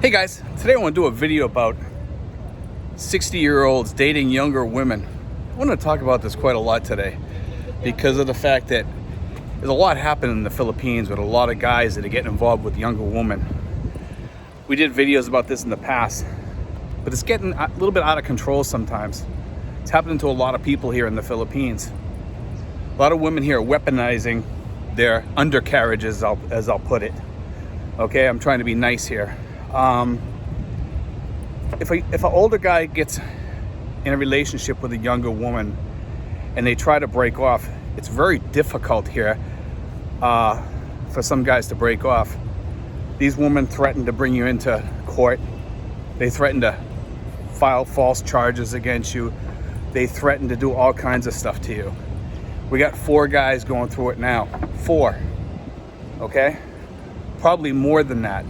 Hey guys, today I want to do a video about 60-year-olds dating younger women. I want to talk about this quite a lot today because of the fact that there's a lot happening in the Philippines with a lot of guys that are getting involved with younger women. We did videos about this in the past, but it's getting a little bit out of control sometimes. It's happening to a lot of people here in the Philippines. A lot of women here are weaponizing their undercarriages, as I'll put it. Okay, I'm trying to be nice here. If an older guy gets in a relationship with a younger woman and they try to break off, it's very difficult here for some guys to break off. These women threaten to bring you into court. They threaten to file false charges against you. They threaten to do all kinds of stuff to you. We got 4 guys going through it now. 4, okay? Probably more than that.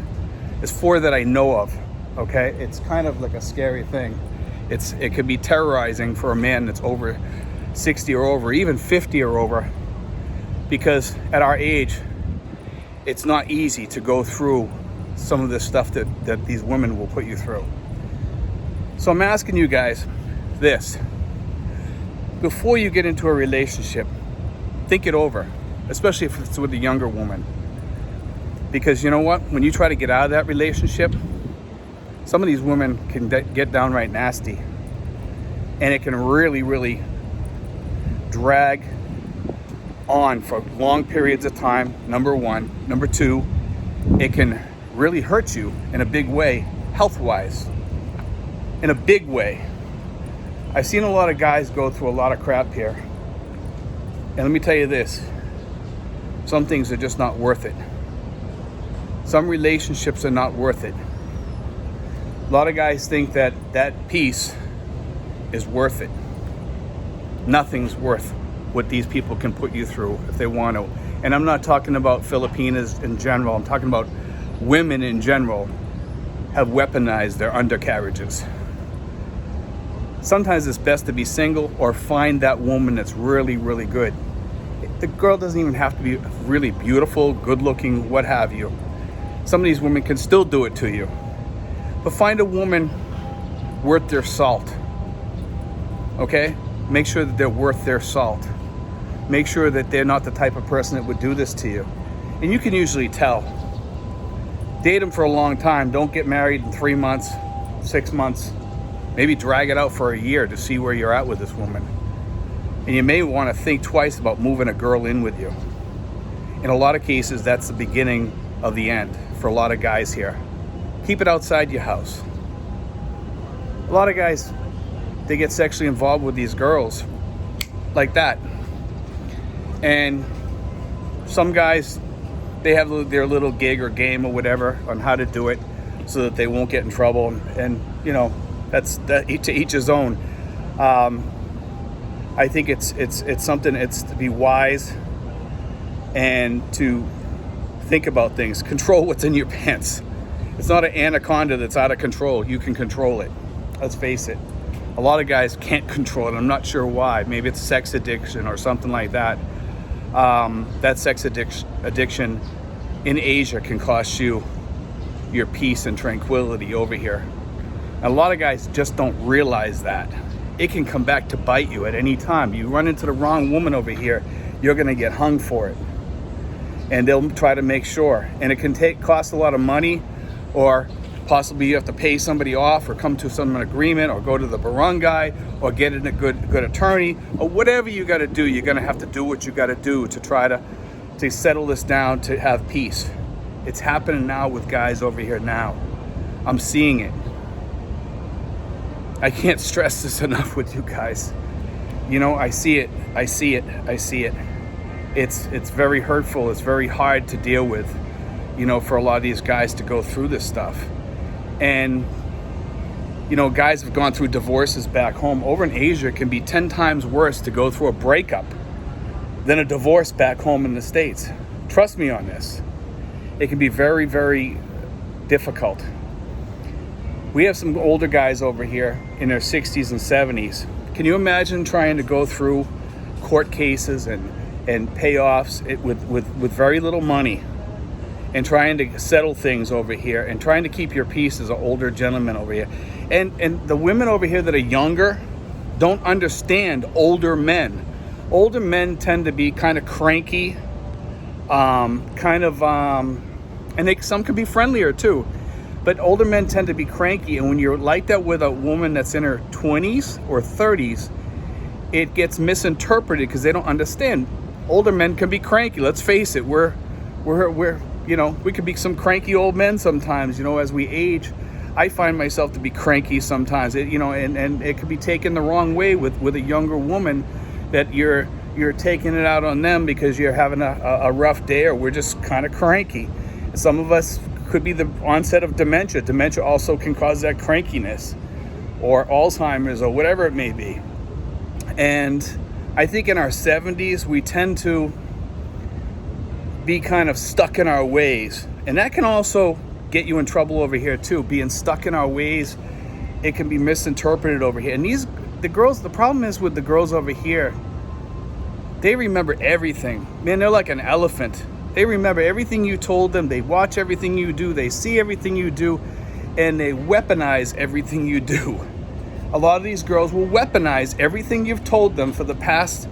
There's 4 that I know of, okay? It's kind of like a scary thing. It could be terrorizing for a man that's over 60 or over, even 50 or over, because at our age, it's not easy to go through some of the stuff that these women will put you through. So I'm asking you guys this. Before you get into a relationship, think it over, especially if it's with a younger woman. Because you know what? When you try to get out of that relationship, some of these women can get downright nasty. And it can really, really drag on for long periods of time, number 1. Number 2, it can really hurt you in a big way, health-wise. In a big way. I've seen a lot of guys go through a lot of crap here. And let me tell you this. Some things are just not worth it. Some relationships are not worth it. A lot of guys think that peace is worth it. Nothing's worth what these people can put you through if they want to. And I'm not talking about Filipinas in general. I'm talking about women in general have weaponized their undercarriages. Sometimes it's best to be single or find that woman that's really, really good. The girl doesn't even have to be really beautiful, good looking, what have you. Some of these women can still do it to you. But find a woman worth their salt. Okay? Make sure that they're worth their salt. Make sure that they're not the type of person that would do this to you. And you can usually tell. Date them for a long time. Don't get married in 3 months, 6 months. Maybe drag it out for a year to see where you're at with this woman. And you may want to think twice about moving a girl in with you. In a lot of cases, that's the beginning of the end for a lot of guys here. Keep it outside your house. A lot of guys, they get sexually involved with these girls like that. And some guys, they have their little gig or game or whatever on how to do it so that they won't get in trouble. And you know, that's to each his own. I think it's something, it's to be wise and to think about things. Control what's in your pants. It's not an anaconda that's out of control. You can control it. Let's face it. A lot of guys can't control it. I'm not sure why. Maybe it's sex addiction or something like that. That sex addiction in Asia can cost you your peace and tranquility over here. And a lot of guys just don't realize that. It can come back to bite you at any time. You run into the wrong woman over here, you're going to get hung for it. And they'll try to make sure. And it can cost a lot of money, or possibly you have to pay somebody off or come to some agreement or go to the barangay or get in a good attorney or whatever you got to do. You're going to have to do what you got to do to try to settle this down, to have peace. It's happening now with guys over here now. I'm seeing it. I can't stress this enough with you guys. You know, I see it. It's very hurtful. It's very hard to deal with, you know, for a lot of these guys to go through this stuff. And, you know, guys have gone through divorces back home. Over in Asia, it can be 10 times worse to go through a breakup than a divorce back home in the States. Trust me on this. It can be very, very difficult. We have some older guys over here in their 60s and 70s. Can you imagine trying to go through court cases and payoffs with very little money and trying to settle things over here and trying to keep your peace as an older gentleman over here. And the women over here that are younger don't understand older men. Older men tend to be kind of cranky, and some can be friendlier too. But older men tend to be cranky, and when you're like that with a woman that's in her 20s or 30s, it gets misinterpreted because they don't understand. Older men can be cranky. Let's face it. We're we could be some cranky old men sometimes. As we age, I find myself to be cranky sometimes. And it could be taken the wrong way with a younger woman, that you're taking it out on them because you're having a rough day, or we're just kind of cranky. Some of us could be the onset of dementia. Dementia also can cause that crankiness, or Alzheimer's, or whatever it may be. And I think in our 70s, we tend to be kind of stuck in our ways. And that can also get you in trouble over here too. Being stuck in our ways, it can be misinterpreted over here. And the problem is with the girls over here, they remember everything. Man, they're like an elephant. They remember everything you told them. They watch everything you do. They see everything you do, and they weaponize everything you do. A lot of these girls will weaponize everything you've told them for the past,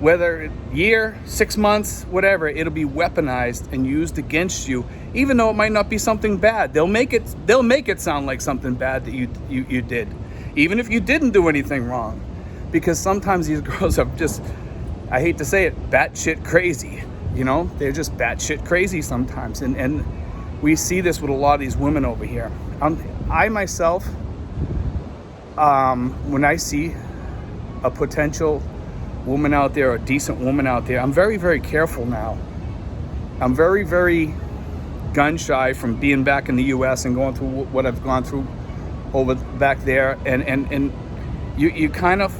whether year, 6 months, whatever. It'll be weaponized and used against you, even though it might not be something bad. They'll make it sound like something bad that you did, even if you didn't do anything wrong. Because sometimes these girls are just, I hate to say it, batshit crazy. They're just batshit crazy sometimes. And we see this with a lot of these women over here. I myself, when I see a potential woman out there, a decent woman out there, I'm very, very careful now. I'm very, very gun shy from being back in the US and going through what I've gone through over back there. And you kind of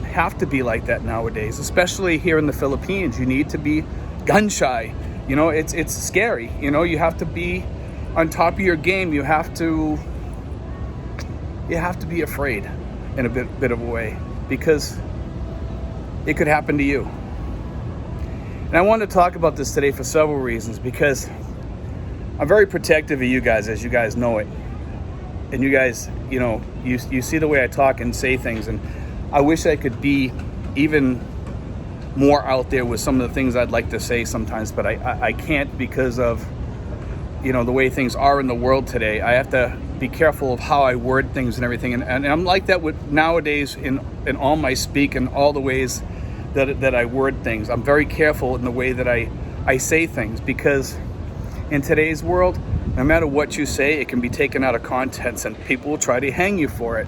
have to be like that nowadays, especially here in the Philippines. You need to be gun shy. It's scary. You have to be on top of your game. You have to be afraid in a bit of a way, because it could happen to you. And I wanted to talk about this today for several reasons, because I'm very protective of you guys, as you guys know it. And you guys, you see the way I talk and say things, and I wish I could be even more out there with some of the things I'd like to say sometimes, but I can't, because of the way things are in the world today. I have to be careful of how I word things and everything, and I'm like that with nowadays in all my speak and all the ways that I word things. I'm very careful in the way that I say things, because in today's world, no matter what you say, it can be taken out of context and people will try to hang you for it.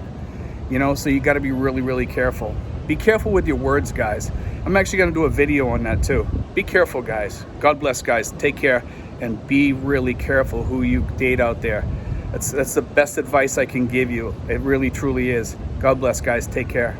So you got to be really, really careful. Be careful with your words, guys. I'm actually going to do a video on that too. Be careful, guys. God bless, guys. Take care, and be really careful who you date out there. That's the best advice I can give you. It really, truly is. God bless, guys. Take care.